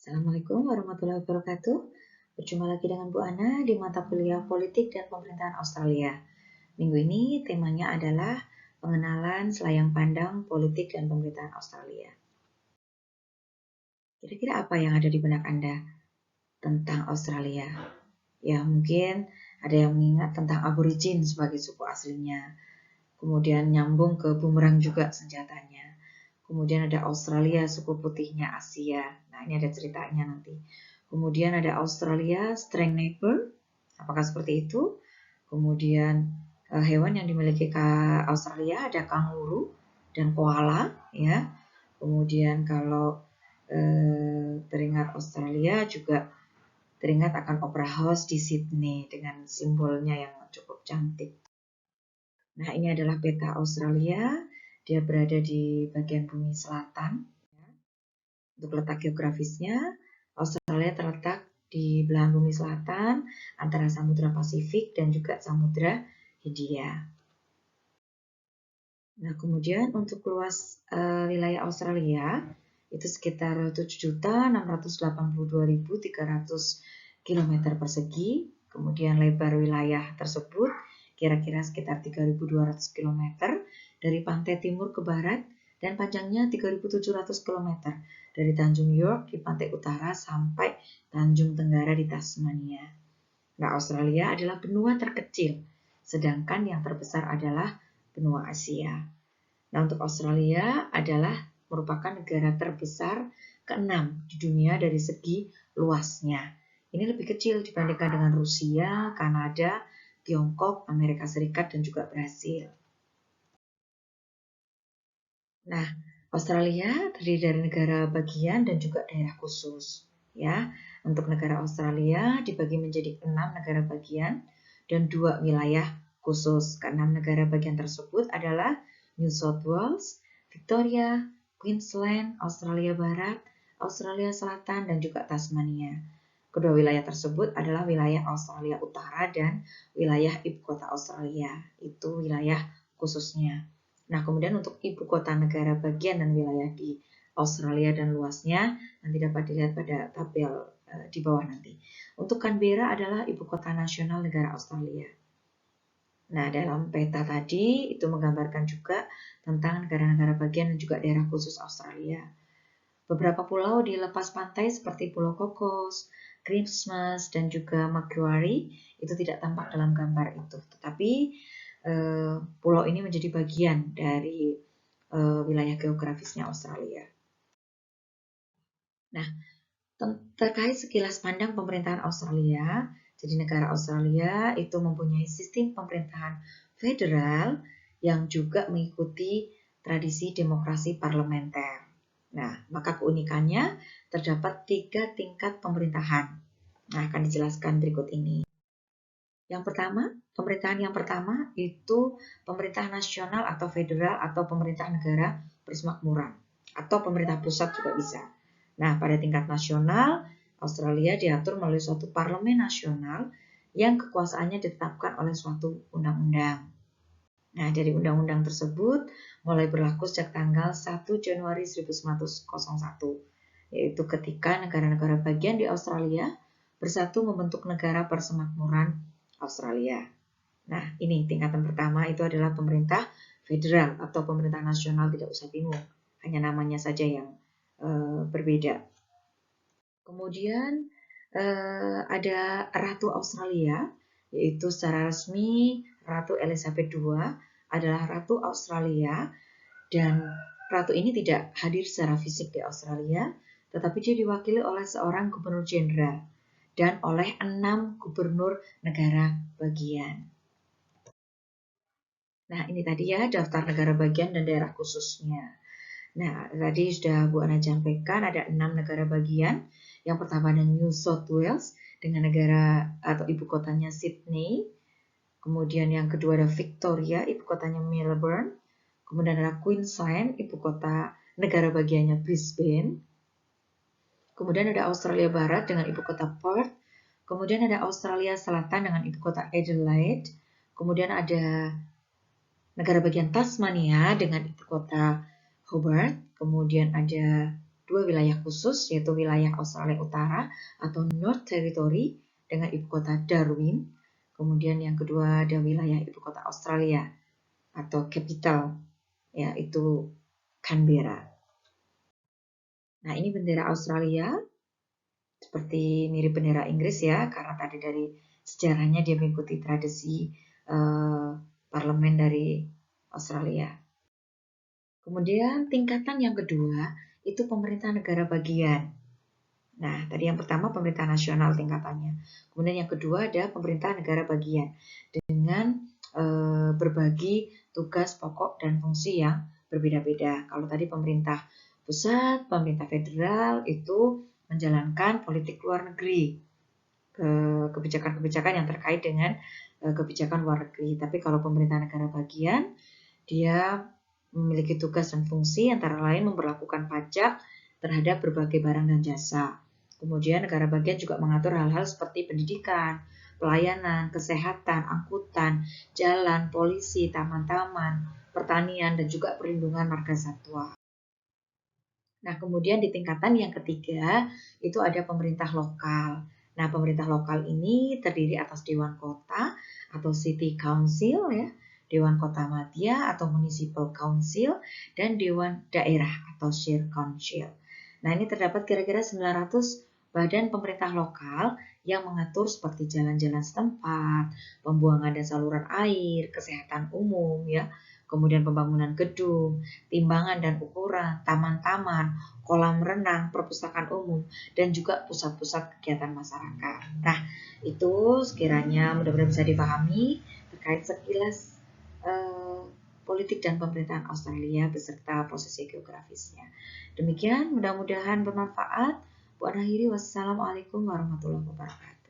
Assalamualaikum warahmatullahi wabarakatuh. Berjumpa lagi dengan Bu Ana di mata kuliah Politik dan Pemerintahan Australia. Minggu ini temanya adalah pengenalan selayang pandang politik dan pemerintahan Australia. Kira-kira apa yang ada di benak Anda tentang Australia? Ya, mungkin ada yang mengingat tentang Aborigin sebagai suku aslinya. Kemudian nyambung ke bumerang juga senjatanya. Kemudian ada Australia, suku putihnya Asia. Nah, ini ada ceritanya nanti. Kemudian ada Australia, strength neighbor. Apakah seperti itu? Kemudian hewan yang dimiliki Australia ada kanguru dan koala, ya. Kemudian kalau teringat Australia juga teringat akan Opera House di Sydney dengan simbolnya yang cukup cantik. Nah, ini adalah peta Australia. Dia berada di bagian bumi selatan. Untuk letak geografisnya, Australia terletak di belahan bumi selatan antara Samudra Pasifik dan juga Samudra Hindia. Nah, kemudian untuk luas wilayah Australia itu sekitar 7.682.300 km persegi. Kemudian lebar wilayah tersebut kira-kira sekitar 3.200 km dari pantai timur ke barat dan panjangnya 3.700 km dari Tanjung York di pantai utara sampai Tanjung Tenggara di Tasmania. Nah, Australia adalah benua terkecil, sedangkan yang terbesar adalah benua Asia. Nah, untuk Australia adalah merupakan negara terbesar ke-6 di dunia dari segi luasnya. Ini lebih kecil dibandingkan dengan Rusia, Kanada, Tiongkok, Amerika Serikat, dan juga Brasil. Nah, Australia terdiri dari negara bagian dan juga daerah khusus. Ya, untuk negara Australia dibagi menjadi 6 negara bagian dan 2 wilayah khusus. Ke-6 negara bagian tersebut adalah New South Wales, Victoria, Queensland, Australia Barat, Australia Selatan, dan juga Tasmania. Kedua wilayah tersebut adalah wilayah Australia Utara dan wilayah ibu kota Australia. Itu wilayah khususnya. Nah, kemudian untuk ibu kota negara bagian dan wilayah di Australia dan luasnya nanti dapat dilihat pada tabel di bawah nanti. Untuk Canberra adalah ibu kota nasional negara Australia. Nah, dalam peta tadi itu menggambarkan juga tentang negara-negara bagian dan juga daerah khusus Australia. Beberapa pulau di lepas pantai seperti Pulau Cocos, Christmas, dan juga Macquarie itu tidak tampak dalam gambar itu. Tetapi pulau ini menjadi bagian dari wilayah geografisnya Australia. Nah, terkait sekilas pandang pemerintahan Australia, jadi negara Australia itu mempunyai sistem pemerintahan federal yang juga mengikuti tradisi demokrasi parlementer. Nah, maka keunikannya terdapat 3 tingkat pemerintahan. Nah, akan dijelaskan berikut ini. Yang pertama, pemerintahan yang pertama itu pemerintah nasional atau federal atau pemerintah negara persemakmuran atau pemerintah pusat juga bisa. Nah, pada tingkat nasional, Australia diatur melalui suatu parlemen nasional yang kekuasaannya ditetapkan oleh suatu undang-undang. Nah, dari undang-undang tersebut mulai berlaku sejak tanggal 1 Januari 1901, yaitu ketika negara-negara bagian di Australia bersatu membentuk negara persemakmuran Australia. Nah, ini tingkatan pertama itu adalah pemerintah federal atau pemerintah nasional, tidak usah bingung, hanya namanya saja yang berbeda. Kemudian ada Ratu Australia, yaitu secara resmi Ratu Elizabeth II adalah Ratu Australia, dan Ratu ini tidak hadir secara fisik di Australia, tetapi dia diwakili oleh seorang gubernur jenderal dan oleh 6 gubernur negara bagian. Nah, ini tadi ya daftar negara bagian dan daerah khususnya. Nah, tadi sudah Bu Ana sampaikan ada 6 negara bagian. Yang pertama ada New South Wales dengan negara atau ibu kotanya Sydney. Kemudian yang kedua ada Victoria, ibu kotanya Melbourne. Kemudian ada Queensland, ibu kota negara bagiannya Brisbane. Kemudian ada Australia Barat dengan ibu kota Perth. Kemudian ada Australia Selatan dengan ibu kota Adelaide. Kemudian ada negara bagian Tasmania dengan ibu kota Hobart. Kemudian ada dua wilayah khusus, yaitu wilayah Australia Utara atau North Territory dengan ibu kota Darwin. Kemudian yang kedua ada wilayah ibu kota Australia atau capital, yaitu Canberra. Nah, ini bendera Australia, seperti mirip bendera Inggris ya, karena tadi dari sejarahnya dia mengikuti tradisi parlemen dari Australia. Kemudian tingkatan yang kedua itu pemerintah negara bagian. Nah, tadi yang pertama pemerintah nasional tingkatannya. Kemudian yang kedua ada pemerintah negara bagian dengan berbagi tugas pokok dan fungsi yang berbeda-beda. Kalau tadi pemerintah pusat, pemerintah federal itu menjalankan politik luar negeri, kebijakan-kebijakan yang terkait dengan kebijakan luar negeri. Tapi kalau pemerintah negara bagian, dia memiliki tugas dan fungsi antara lain memberlakukan pajak terhadap berbagai barang dan jasa. Kemudian negara bagian juga mengatur hal-hal seperti pendidikan, pelayanan, kesehatan, angkutan, jalan, polisi, taman-taman, pertanian, dan juga perlindungan marga satwa. Nah, kemudian di tingkatan yang ketiga itu ada pemerintah lokal. Nah, pemerintah lokal ini terdiri atas Dewan Kota atau City Council ya, Dewan Kota Madya atau Municipal Council, dan Dewan Daerah atau Shire Council. Nah, ini terdapat kira-kira 900 badan pemerintah lokal yang mengatur seperti jalan-jalan setempat, pembuangan dan saluran air, kesehatan umum ya, kemudian pembangunan gedung, timbangan dan ukuran, taman-taman, kolam renang, perpustakaan umum, dan juga pusat-pusat kegiatan masyarakat. Nah, itu sekiranya mudah-mudahan bisa dipahami terkait sekilas politik dan pemerintahan Australia beserta posisi geografisnya. Demikian, mudah-mudahan bermanfaat. Bu akhiri, wassalamualaikum warahmatullahi wabarakatuh.